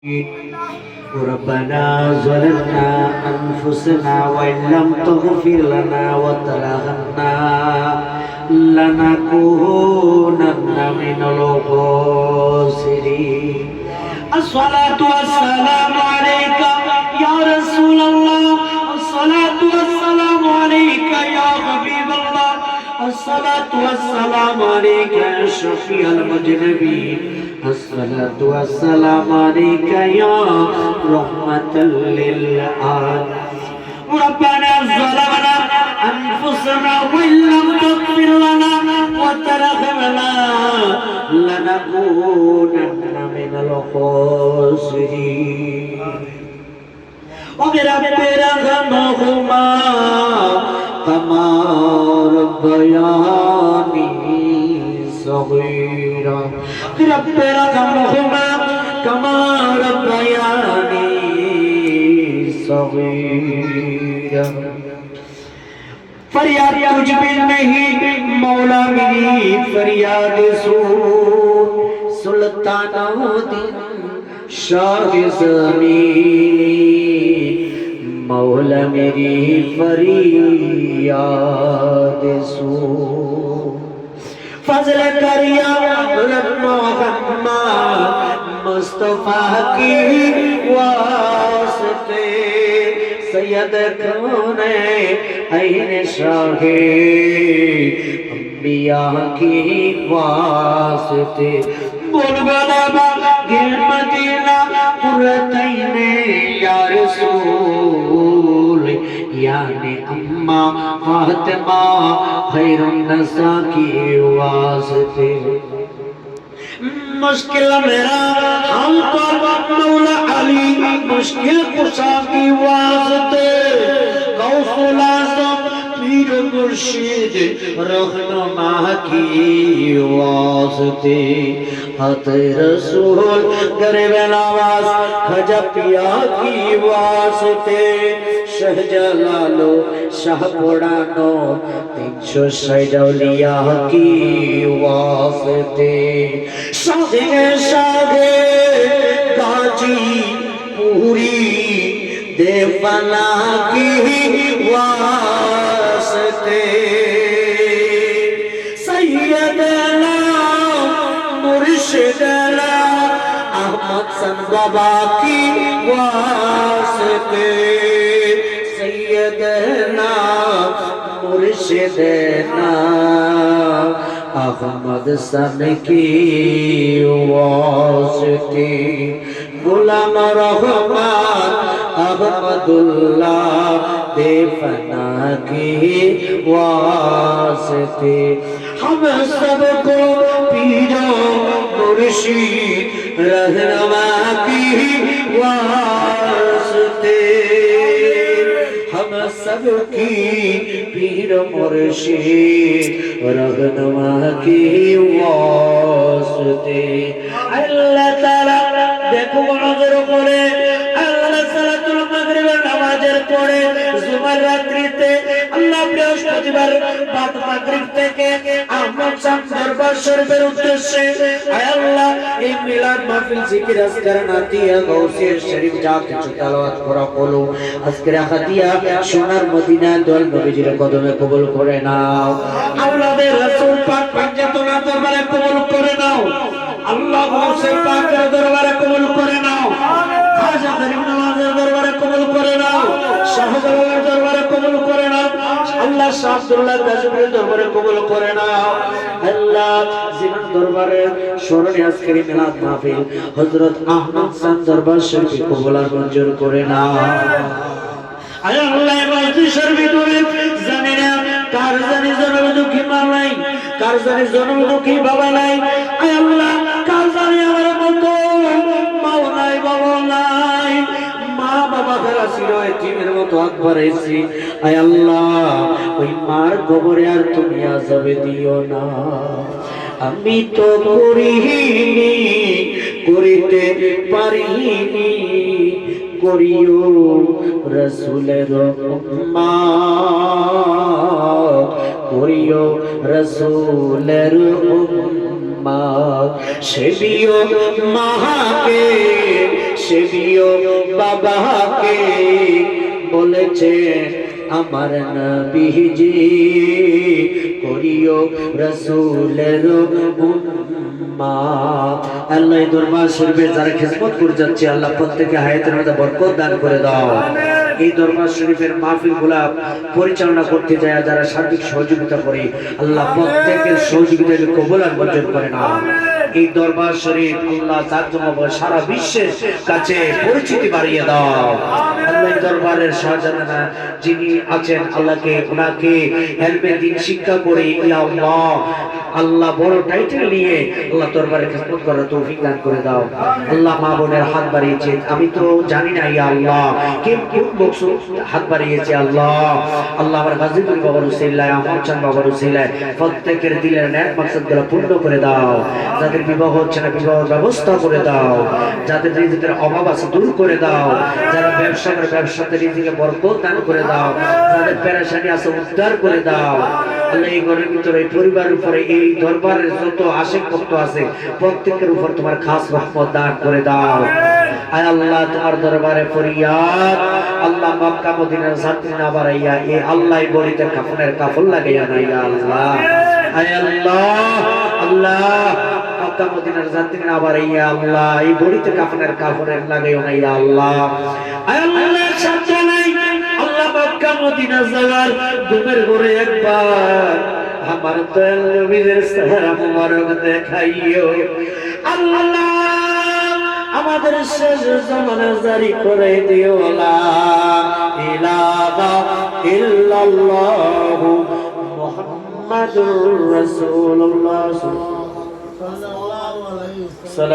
ربنا ظلمنا أنفسنا وإن لم تغفر لنا وترحمنا لنكونن من الخاسرين. الصلاة والسلام عليك يا رسول الله، الصلاة والسلام عليك يا حبيب الله، الصلاة والسلام عليك يا شفيع المذنبين، الصلاة والسلام عليك يا رحمة للعالمين. ربنا ظلمنا أنفسنا وإن لم تغفر لنا وترحمنا لنكونن من الخاسرين. رب ارحمهما كما ربياني صغيرا. رب ارحمهما كما ربياني صغيرا. फरियाद तुझ बिन नहीं मौला मेरी फरियाद सुन, सुल्तानुद्दीन शाह ज़मीन मौला मेरी फरियाद सुन. फजल कर या मोहम्मद मुस्तफा की वास्ते, सैयद कौनैन शाहे अंबिया की वास्ते. बुलबुला गिर मदीना कुरतैने या रसूल, यानी अम्मा फातिमा खैरुन नसा की वास्ते. मुश्किल मेरा हम पर मौला अली मुश्किल कुशा की वास्ते. गौसुल आज़म पीर मुर्शिद रहनुमा की वास्ते. हत रसूल गरीब नवाज खजा पिया की वास्ते. शाहजलालो शाह पुरानो 360 औलिया की वास्ते. शाहे शाहे गाजी पूरी देवना की वास्ते. सैयदना मुर्शिदना अहमद सन बाबा की वास्ते. सैयदना मुर्शिदना अहमद सन की वास्ते. गुलाम रहमान अहमदुल्लाह देवना की वास्ते. हम सबको पीरो मुर्शिद रहनुमा की वास्ते. हम सबकी पीर मुर्शिद रहनुमा की वास्ते. अल्लाह ताला देखो नजर করে আল্লাহ সালাতুল মাগরিবের নামাজের পরে জুমার রাত্রিতে আল্লাহ বৃহস্পতিবার বাদ মাগরিব থেকে আহমদ শাহ দরবার শরীফের উদ্দেশ্যে আয় আল্লাহ এই মিলাদ মাহফিল জিকির আজকার নাতিয়া গাউসিয়া শরীফ যা কিছু তেলাওয়াত করা হলো আজকের হাদিয়া সোনার মদিনা দল নবীজির কদমে কবুল করে নাও. আল্লাহর রাসূল পাক পাঞ্জাতনা দরবারে কবুল করে নাও. আল্লাহ গাউসে পাকের দরবারে কবুল করে নাও. খাজা গরিব নওয়াজের দরবারে কবুল করে নাও. শাহজালালের দরবারে কবুল করে নাও. আল্লাহ শাহ আব্দুল্লাহ গাজীর দরবারে কবুল করে নাও. আল্লাহ জীবন দরবারে স্মরণে আজকের মিলাদ মাহফিল হযরত আহমদ শাহ দরবার শরীফ কবুল আর মঞ্জুর করে নাও. আয় আল্লাহ মসজিদ শরীফ দূরে জানি না কার জানি জনম দুঃখী মা নাই, কার জানি জনম দুঃখী বাবা নাই. আয় আল্লাহ কার জানি আমার মতো মাও নাই বাবা নাই, মা বাবা ফেরা ছিল এতিমের মতো হাত বাড়াইছি. আয় আল্লাহ ওই মার কবরে আর তুমি আযাবে দিও না. আমি তো করিনি করিতে পারিনি, করিও রসুলের উম্মত, করিও রসুলের উম্মত. উম্মত সেবিও মাকে সেবিও বাবাকে বলেছে আমার নবীজি করিও রাসূলের উম্মত। আল্লাহ দরবার শরীফে যারা খিদমত করে যাচ্ছে আল্লাহ প্রত্যেককে হায়াতের মধ্যে বরকত দান করে দাও। এই দরবার শরীফের মাহফিলগুলা পরিচালনা করতে যায় যারা সার্বিক সহযোগিতা করে আল্লাহ প্রত্যেকের সহযোগিতাকে কবুল আর মঞ্জুর করে নাও। এই দরবার শরীফ আল্লাহ তার জন্য সারা বিশ্বের কাছে পরিচিতি বাড়িয়ে দাও। আল্লাহ দরবারের শাহজাহান যিনি আছেন আল্লাহকে ওনাকে ইলমে দ্বীন শিক্ষা করে ইয়া আল্লাহ আল্লাহ বড় টাইটেল নিয়ে আল্লাহ দরবারে খিদমত করার তৌফিক দান করে দাও। আল্লাহ মা বোনের হাত বাড়িয়েছে আমি তো জানি না ইয়া আল্লাহ কোন বক্স হাত বাড়িয়েছে আল্লাহ আল্লাহ আমার গাজীপুর বাবার উসিলায় আমার চান বাবার উসিলায় প্রত্যেকের দিলের নেক মাকসাদগুলো পূর্ণ করে দাও। যাদের বিবাহ হচ্ছে না বিবাহের ব্যবস্থা করে দাও। যাদের রিজিকের অভাব আছে দূর করে দাও। যারা ব্যবসা করে ব্যবসাতে রিজিকে বরকত দান করে দাও। যাদের পেরেশানি আছে উদ্ধার করে দাও। আল্লাহ এই ঘরের ভিতরে এই পরিবারের উপরে এই দরবারের যত আশিক ভক্ত আছে প্রত্যেকের উপর তোমার খাস রহমত দান করে দাও। আয় আল্লাহ তোমার দরবারে ফরিয়াদ আল্লাহ মক্কা মদিনার যাত্রী না বাড়াইয়া এই আল্লাহ বড়িতে কাফনের কাফন লাগাইয়া না ইয়া আল্লাহ। আয় আল্লাহ আল্লাহ মক্কা মদিনার যাত্রী না বাড়াইয়া আল্লাহ এই বড়িতে কাফনের কাফনের লাগাইও না ইয়া আল্লাহ। আয় আল্লাহ সাথে নাই আল্লাহ মক্কা মদিনা যাওয়ার ঘুমের ঘরে একবার আমার দয়াল নবীর চেহারা মুবারক দেখাইও আল্লাহ। আমাদের শেষ জামানা জারি করে দিও লা ইলাহা ইল্লাল্লাহু মুহাম্মাদুর রাসূলুল্লাহ সাল্লাল্লাহু আলাইহি ওয়াসাল্লাম।